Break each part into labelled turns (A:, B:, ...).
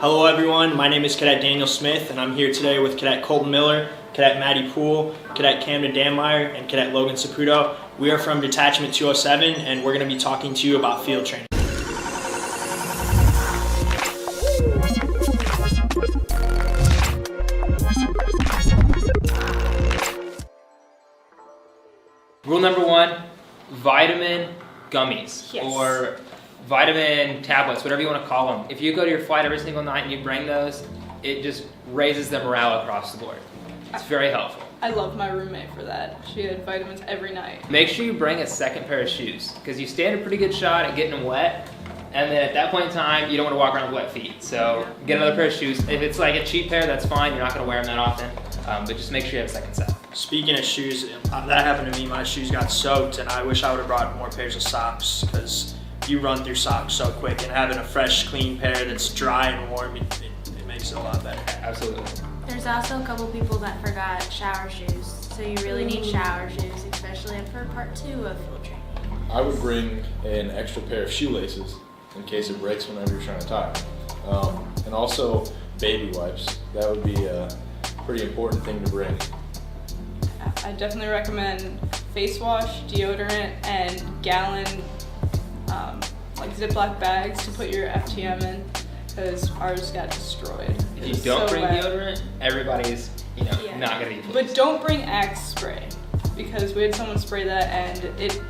A: Hello everyone, my name is Cadet Daniel Smith and I'm here today with Cadet Colton Miller, Cadet Maddie Poole, Cadet Camden Danmeyer, and Cadet Logan Saputo. We are from Detachment 207 and we're going to be talking to you about field training.
B: Rule number one, vitamin gummies,
C: Yes.
B: or vitamin tablets, whatever you want to call them. If you go to your flight every single night and you bring those, it just raises the morale across the board. It's very helpful.
C: I love my roommate for that. She had vitamins every night.
B: Make sure you bring a second pair of shoes, because you stand a pretty good shot at getting them wet, and then at that point in time, you don't want to walk around with wet feet. So get another pair of shoes. If it's like a cheap pair, that's fine. You're not going to wear them that often, but just make sure you have a second set.
A: Speaking of shoes, that happened to me. My shoes got soaked and I wish I would have brought more pairs of socks because you run through socks so quick, and having a fresh, clean pair that's dry and warm, it makes it a lot better.
B: Absolutely.
D: There's also a couple people that forgot shower shoes, so you really need shower shoes, especially for part 2 of field training.
E: I would bring an extra pair of shoelaces in case it breaks whenever you're trying to tie it. And also baby wipes. That would be a pretty important thing to bring.
C: I definitely recommend face wash, deodorant, and gallon like Ziploc bags to put your FTM in, because ours got destroyed.
B: If
C: It
B: you
C: was
B: don't
C: so
B: bring
C: wet.
B: deodorant, everybody's
D: Yeah.
B: not going to be pleased.
C: But don't bring Axe spray, because we had someone spray that and it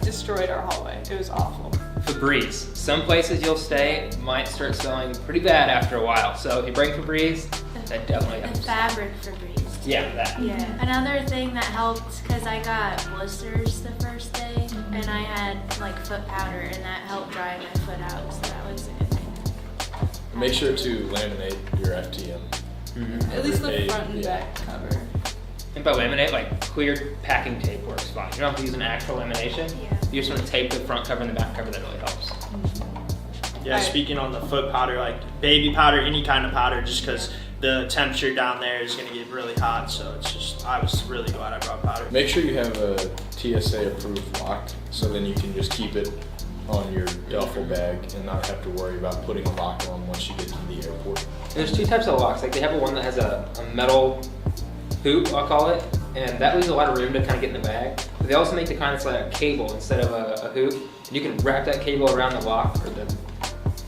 C: destroyed our hallway. It was awful.
B: Febreze. Some places you'll stay might start smelling pretty bad after a while. So if you bring Febreze, that definitely
D: The
B: helps.
D: fabric Febreze.
B: Yeah, that.
D: Yeah. Another thing that helped, because I got blisters the first day, and I had like foot powder, and that helped dry my foot out, so that was a good thing.
E: Make sure to laminate your FTM.
C: At least the
E: Hey,
C: front and
E: yeah.
C: back cover.
B: And by laminate, like clear packing tape works fine. You don't have to use an actual lamination.
D: Yeah.
B: You just want to tape the front cover and the back cover. That really helps.
A: Yeah,
C: Right.
A: speaking on the foot powder, like baby powder, any kind of powder, just because the temperature down there is going to get really hot, so it's just, I was really glad I brought powder.
E: Make sure you have a TSA approved lock, so then you can just keep it on your duffel bag and not have to worry about putting a lock on once you get to the airport.
B: And there's two types of locks. Like they have one that has a metal hoop, I'll call it, and that leaves a lot of room to kind of get in the bag. But they also make the kind that's like a cable instead of a hoop. And you can wrap that cable around the lock or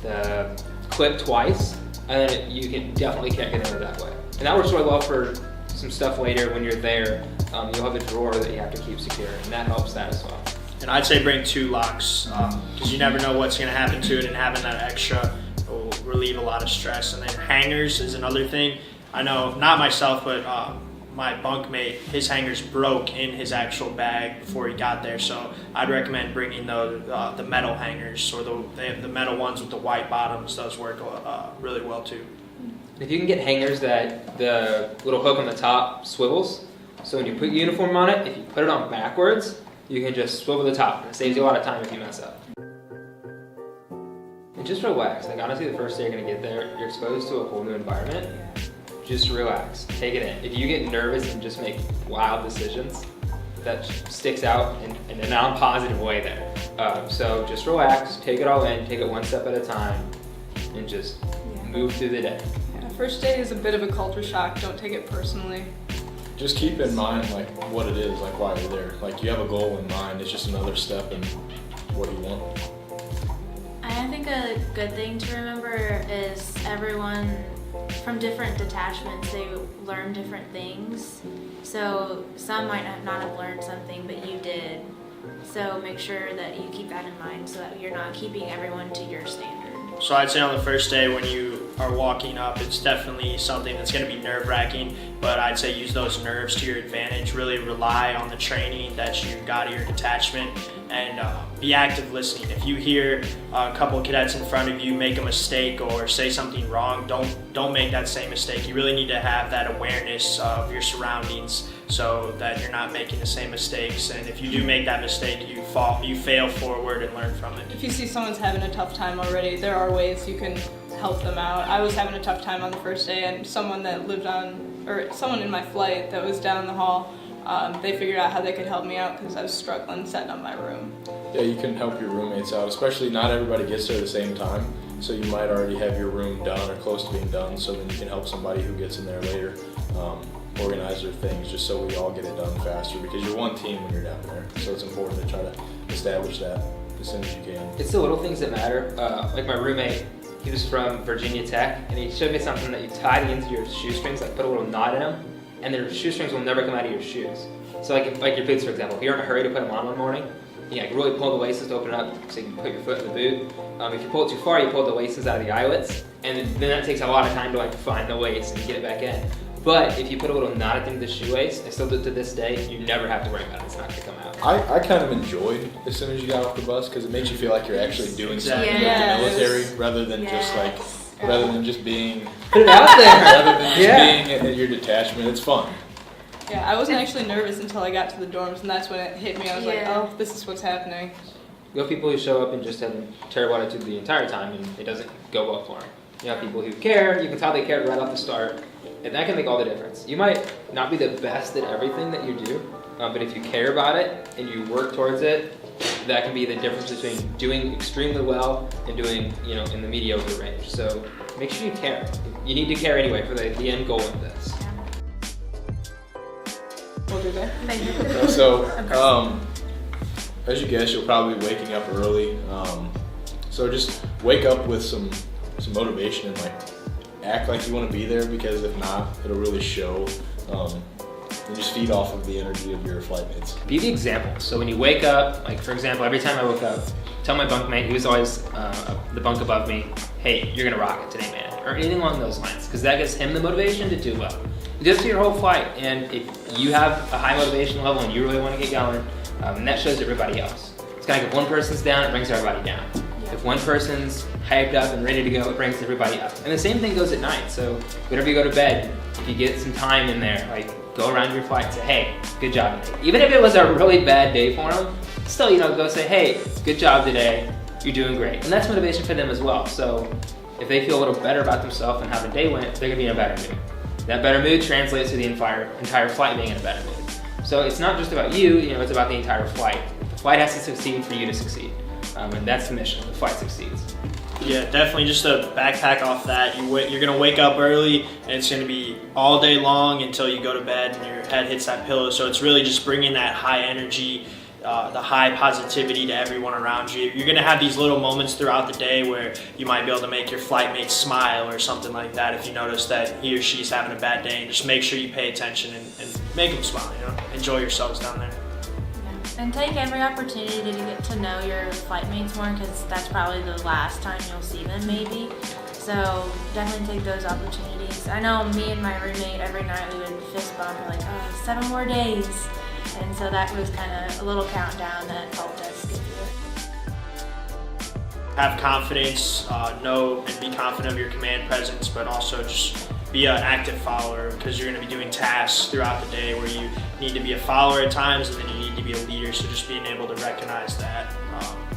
B: the clip twice, and then you can definitely can't get in it that way. And that works really well for some stuff later when you're there. You'll have a drawer that you have to keep secure, and that helps that as well.
A: And I'd say bring 2 locks, because you never know what's going to happen to it, and having that extra will relieve a lot of stress. And then hangers is another thing. I know, not myself, but my bunkmate, his hangers broke in his actual bag before he got there, so I'd recommend bringing the metal hangers, or they have the metal ones with the white bottoms. Those work really well too.
B: If you can get hangers that the little hook on the top swivels, so when you put your uniform on it, if you put it on backwards, you can just swivel the top, and it saves you a lot of time if you mess up. And just relax. Like honestly, the first day you're gonna get there, you're exposed to a whole new environment. Just relax, take it in. If you get nervous and just make wild decisions, that sticks out in a non-positive way there. So just relax, take it all in, take it one step at a time, and just move through the day.
C: Yeah, first day is a bit of a culture shock. Don't take it personally.
E: Just keep in mind like what it is, like why you're there. Like you have a goal in mind, it's just another step in what you want.
D: I think a good thing to remember is everyone from different detachments, they learn different things. So some might not have learned something, but you did. So make sure that you keep that in mind so that you're not keeping everyone to your standard.
A: So I'd say on the first day when you are walking up, it's definitely something that's going to be nerve-wracking, but I'd say use those nerves to your advantage. Really rely on the training that you got at your detachment, and be active listening. If you hear a couple of cadets in front of you make a mistake or say something wrong, don't make that same mistake. You really need to have that awareness of your surroundings so that you're not making the same mistakes. And if you do make that mistake, you fail forward and learn from it.
C: If you see someone's having a tough time already, there are ways you can help them out. I was having a tough time on the first day, and someone in my flight that was down the hall, they figured out how they could help me out because I was struggling setting up my room.
E: Yeah, you can help your roommates out, especially not everybody gets there at the same time. so you might already have your room done or close to being done, so then you can help somebody who gets in there later organize their things, just so we all get it done faster, because you're one team when you're down there. So it's important to try to establish that as soon as you can.
B: It's the little things that matter. Like my roommate, he was from Virginia Tech, and he showed me something that you tie the ends of your shoestrings, like put a little knot in them, and their shoestrings will never come out of your shoes. So like your boots, for example, if you're in a hurry to put them on one morning, you can really pull the laces to open up so you can put your foot in the boot. If you pull it too far, you pull the laces out of the eyelets, and then that takes a lot of time to like find the lace and get it back in. But if you put a little knot at the end of the shoelace, I still do it to this day, you never have to worry about it, it's not gonna come out.
E: I kind of enjoyed as soon as you got off the bus, because it makes you feel like you're actually doing something with the military, rather than just being
B: Put it out there.
E: rather than just being at your detachment. It's fun.
C: Yeah, I wasn't actually nervous until I got to the dorms, and that's when it hit me. I was like, oh, this is what's happening.
B: You have people who show up and just have terrible attitude the entire time, and it doesn't go well for them. You have people who care, you can tell they cared right off the start, and that can make all the difference. You might not be the best at everything that you do, but if you care about it and you work towards it, that can be the difference between doing extremely well and doing, in the mediocre range. So make sure you care. You need to care anyway for the end goal of this.
C: We'll do that.
E: So, as you guess, you'll probably be waking up early. So just wake up with some motivation and like act like you want to be there, because if not, it'll really show. And just feed off of the energy of your flight mates.
B: Be the example. So when you wake up, like for example, every time I woke up, tell my bunkmate, he was always the bunk above me, hey, you're gonna rock it today, man, or anything along those lines, because that gives him the motivation to do well. Do it to your whole flight, and if you have a high motivation level and you really want to get going, and that shows everybody else. It's kind of like if one person's down, it brings everybody down. Yeah. If one person's hyped up and ready to go, it brings everybody up. And the same thing goes at night. So whenever you go to bed, if you get some time in there, like go around your flight and say, hey, good job today. Even if it was a really bad day for them, still, go say, hey, good job today, you're doing great. And that's motivation for them as well. So if they feel a little better about themselves and how the day went, they're gonna be in a better mood. That better mood translates to the entire flight being in a better mood. So it's not just about you, it's about the entire flight. The flight has to succeed for you to succeed. And that's the mission, the flight succeeds.
A: Yeah, definitely just a backpack off that. You're gonna wake up early, and it's gonna be all day long until you go to bed and your head hits that pillow. So it's really just bringing that high energy, the high positivity to everyone around you. You're gonna have these little moments throughout the day where you might be able to make your flight mate smile or something like that if you notice that he or she's having a bad day. And just make sure you pay attention and make them smile. Enjoy yourselves down there.
D: And take every opportunity to get to know your flight mates more, because that's probably the last time you'll see them maybe. So definitely take those opportunities. I know me and my roommate, every night we would fist bump, we're like, 7 more days. And so that was kind of a little countdown that helped us get through it.
A: Have confidence, know and be confident of your command presence, but also just be an active follower, because you're going to be doing tasks throughout the day where you need to be a follower at times and then you need to be a leader. So just being able to recognize that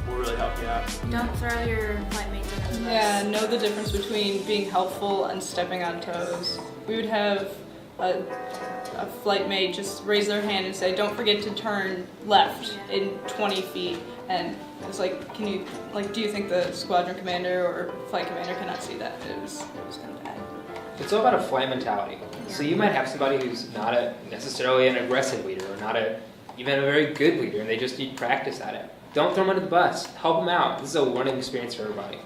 A: will really help you out.
D: Don't throw your flight mates under the bus.
C: Yeah, know the difference between being helpful and stepping on toes. We would have a flight mate just raise their hand and say, don't forget to turn left in 20 feet. And it's like, do you think the squadron commander or flight commander cannot see that? It was kind of bad.
B: It's all about a flight mentality. So you might have somebody who's not necessarily an aggressive leader, or not even a very good leader, and they just need practice at it. Don't throw them under the bus. Help them out. This is a learning experience for everybody.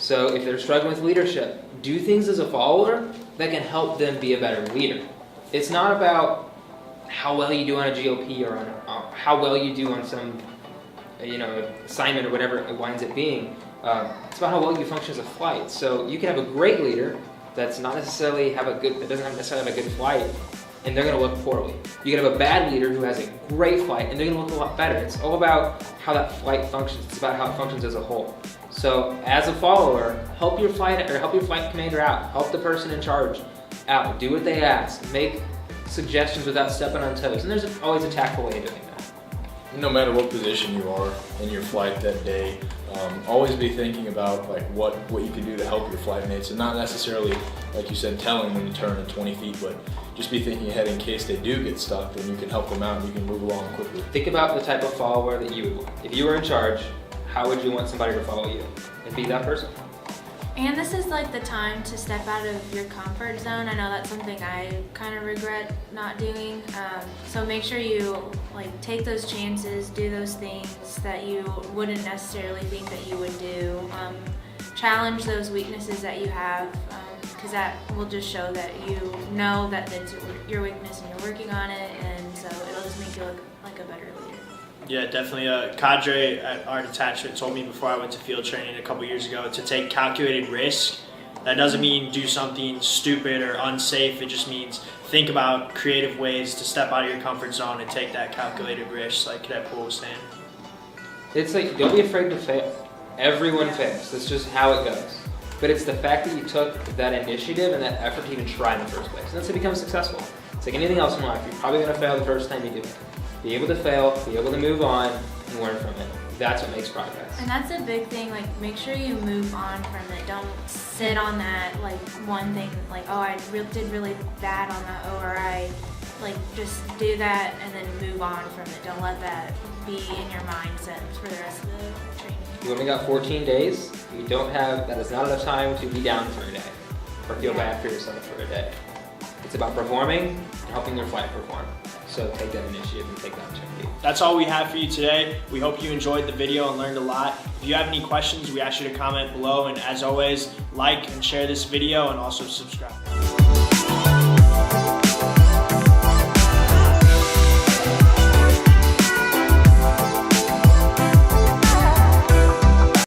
B: So if they're struggling with leadership, do things as a follower that can help them be a better leader. It's not about how well you do on a GOP or on how well you do on some assignment or whatever it winds up being. It's about how well you function as a flight. So you can have a great leader that's not necessarily that doesn't necessarily have a good flight, and they're going to look poorly. You can have a bad leader who has a great flight, and they're going to look a lot better. It's all about how that flight functions. It's about how it functions as a whole. So as a follower, help your flight commander out. Help the person in charge out. Do what they ask. Make suggestions without stepping on toes. And there's always a tactful way of doing that.
E: No matter what position you are in your flight that day, always be thinking about what you can do to help your flight mates, and not necessarily, like you said, telling them to turn in 20 feet, but just be thinking ahead in case they do get stuck, then you can help them out and you can move along quickly.
B: Think about the type of follower that you would want. If you were in charge, how would you want somebody to follow you? And be that person.
D: And this is like the time to step out of your comfort zone. I know that's something I kind of regret not doing. So make sure you like take those chances, do those things that you wouldn't necessarily think that you would do. Challenge those weaknesses that you have, because that will just show that you know that that's your weakness and you're working on it, and so it'll just make you look like a better leader.
A: Yeah, definitely. Cadre at our detachment told me before I went to field training a couple years ago to take calculated risk. That doesn't mean do something stupid or unsafe. It just means think about creative ways to step out of your comfort zone and take that calculated risk, like Cadet Poole was saying.
B: It's like, don't be afraid to fail. Everyone fails. That's just how it goes. But it's the fact that you took that initiative and that effort to even try in the first place. And that's how you become successful. It's like anything else in life. You're probably going to fail the first time you do it. Be able to fail, be able to move on, and learn from it. That's what makes progress.
D: And that's a big thing, like make sure you move on from it. Don't sit on that like one thing, like, oh, I did really bad on that, or I like just do that and then move on from it. Don't let that be in your mindset for the rest of the training.
B: You only got 14 days. You don't have, that is not enough time to be down for a day or feel bad for yourself for a day. It's about performing and helping your flight perform. So take that initiative and take that opportunity.
A: That's all we have for you today. We hope you enjoyed the video and learned a lot. If you have any questions, we ask you to comment below, and as always, like and share this video and also subscribe.